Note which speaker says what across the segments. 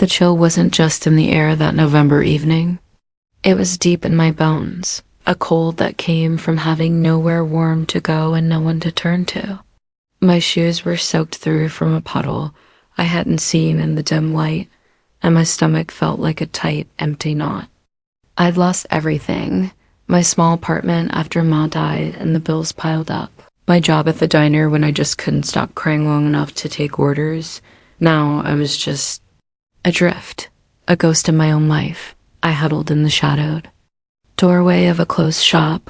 Speaker 1: The chill wasn't just in the air that November evening. It was deep in my bones, a cold that came from having nowhere warm to go and no one to turn to. My shoes were soaked through from a puddle I hadn't seen in the dim light, and my stomach felt like a tight, empty knot. I'd lost everything. My small apartment after Ma died and the bills piled up. My job at the diner when I just couldn't stop crying long enough to take orders. Now I was just adrift, a ghost in my own life. I huddled in the shadowed doorway of a closed shop,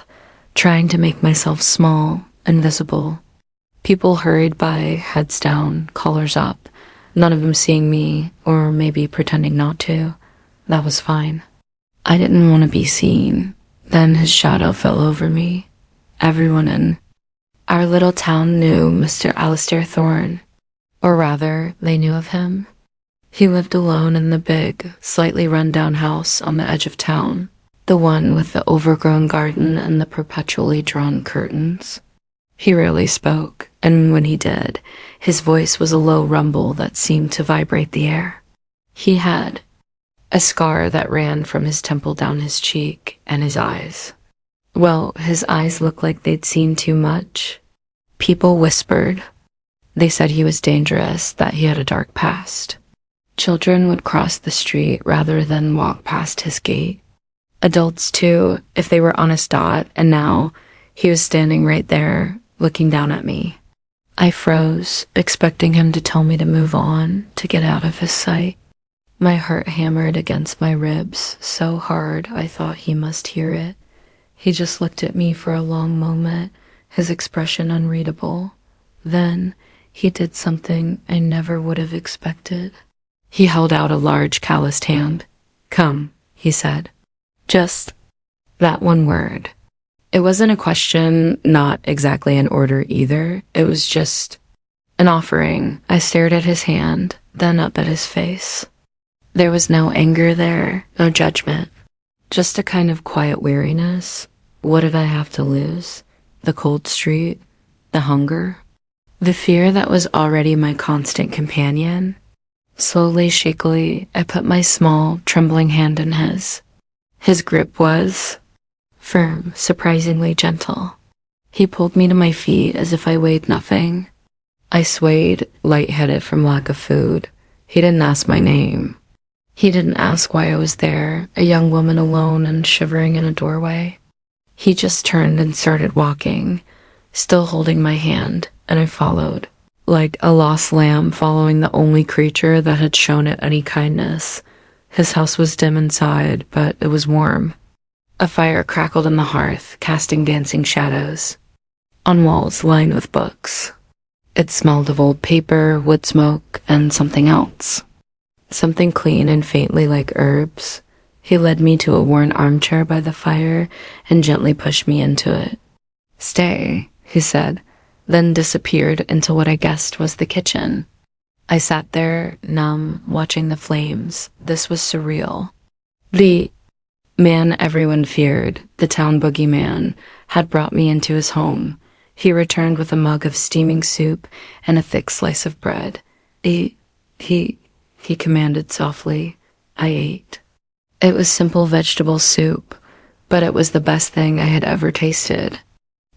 Speaker 1: trying to make myself small, invisible. People hurried by, heads down, collars up, none of them seeing me, or maybe pretending not to. That was fine. I didn't want to be seen. Then his shadow fell over me. Everyone in our little town knew Mr. Alistair Thorne. Or rather, they knew of him. He lived alone in the big, slightly run-down house on the edge of town, the one with the overgrown garden and the perpetually drawn curtains. He rarely spoke, and when he did, his voice was a low rumble that seemed to vibrate the air. He had a scar that ran from his temple down his cheek and his eyes. Well, his eyes looked like they'd seen too much. People whispered. They said he was dangerous, that he had a dark past. Children would cross the street rather than walk past his gate. Adults, too, if they were on his dot, and now he was standing right there, looking down at me. I froze, expecting him to tell me to move on, to get out of his sight. My heart hammered against my ribs so hard I thought he must hear it. He just looked at me for a long moment, his expression unreadable. Then he did something I never would have expected. He held out a large calloused hand. "Come," he said. Just that one word. It wasn't a question, not exactly an order either. It was just an offering. I stared at his hand, then up at his face. There was no anger there, no judgment. Just a kind of quiet weariness. What did I have to lose? The cold street? The hunger? The fear that was already my constant companion? Slowly, shakily, I put my small, trembling hand in his. His grip was firm, surprisingly gentle. He pulled me to my feet as if I weighed nothing. I swayed, lightheaded from lack of food. He didn't ask my name. He didn't ask why I was there, a young woman alone and shivering in a doorway. He just turned and started walking, still holding my hand, and I followed, like a lost lamb following the only creature that had shown it any kindness. His house was dim inside, but it was warm. A fire crackled in the hearth, casting dancing shadows on walls lined with books. It smelled of old paper, wood smoke, and something else. Something clean and faintly like herbs. He led me to a worn armchair by the fire and gently pushed me into it. "Stay," he said, then disappeared into what I guessed was the kitchen. I sat there, numb, watching the flames. This was surreal. The man everyone feared, the town boogeyman, had brought me into his home. He returned with a mug of steaming soup and a thick slice of bread. He commanded softly. I ate. It was simple vegetable soup, but it was the best thing I had ever tasted.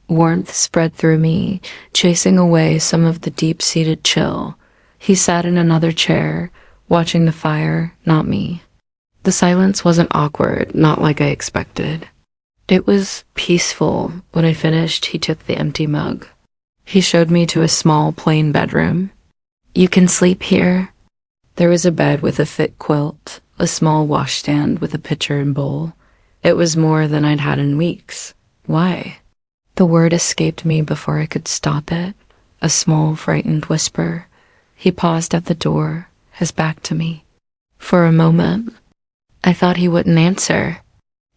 Speaker 1: Warmth spread through me, chasing away some of the deep-seated chill. He sat in another chair, watching the fire, not me. The silence wasn't awkward, not like I expected. It was peaceful. When I finished, he took the empty mug. He showed me to a small, plain bedroom. "You can sleep here." There was a bed with a thick quilt, a small washstand with a pitcher and bowl. It was more than I'd had in weeks. Why? The word escaped me before I could stop it, a small, frightened whisper. He paused at the door, his back to me. For a moment, I thought he wouldn't answer.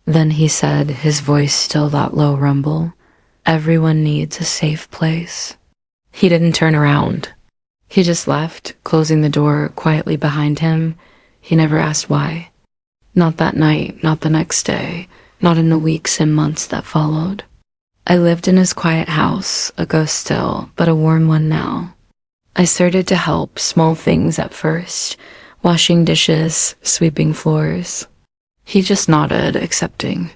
Speaker 1: Then he said, his voice still that low rumble, "Everyone needs a safe place." He didn't turn around. He just left, closing the door quietly behind him. He never asked why. Not that night, not the next day, not in the weeks and months that followed. I lived in his quiet house, a ghost still, but a warm one now. I started to help, small things at first, washing dishes, sweeping floors. He just nodded, accepting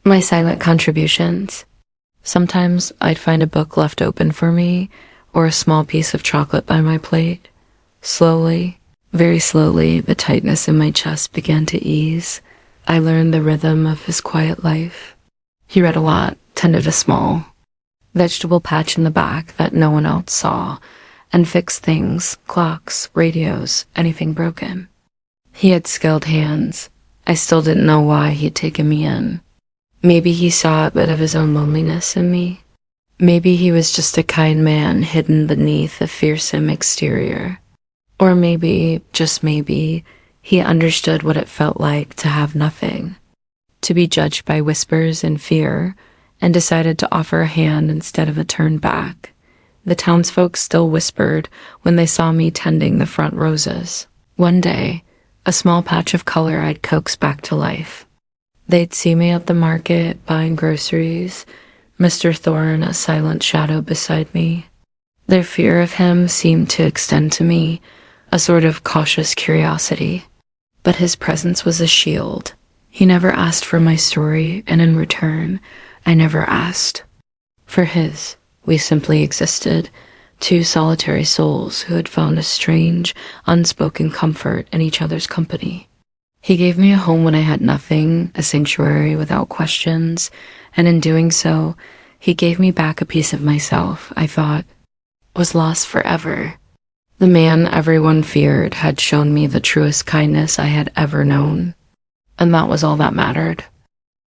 Speaker 1: my silent contributions. Sometimes I'd find a book left open for me, or a small piece of chocolate by my plate. Slowly, very slowly, the tightness in my chest began to ease. I learned the rhythm of his quiet life. He read a lot, tended a small vegetable patch in the back that no one else saw, and fixed things, clocks, radios, anything broken. He had skilled hands. I still didn't know why he'd taken me in. Maybe he saw a bit of his own loneliness in me. Maybe he was just a kind man hidden beneath a fearsome exterior. Or maybe, just maybe, he understood what it felt like to have nothing, to be judged by whispers and fear, and decided to offer a hand instead of a turn back. The townsfolk still whispered when they saw me tending the front roses. One day, a small patch of color I'd coax back to life. They'd see me at the market, buying groceries, Mr. Thorne a silent shadow beside me. Their fear of him seemed to extend to me, a sort of cautious curiosity. But his presence was a shield. He never asked for my story, and in return, I never asked for his. We simply existed, two solitary souls who had found a strange, unspoken comfort in each other's company. He gave me a home when I had nothing, a sanctuary without questions, and in doing so, he gave me back a piece of myself I thought was lost forever. The man everyone feared had shown me the truest kindness I had ever known, and that was all that mattered.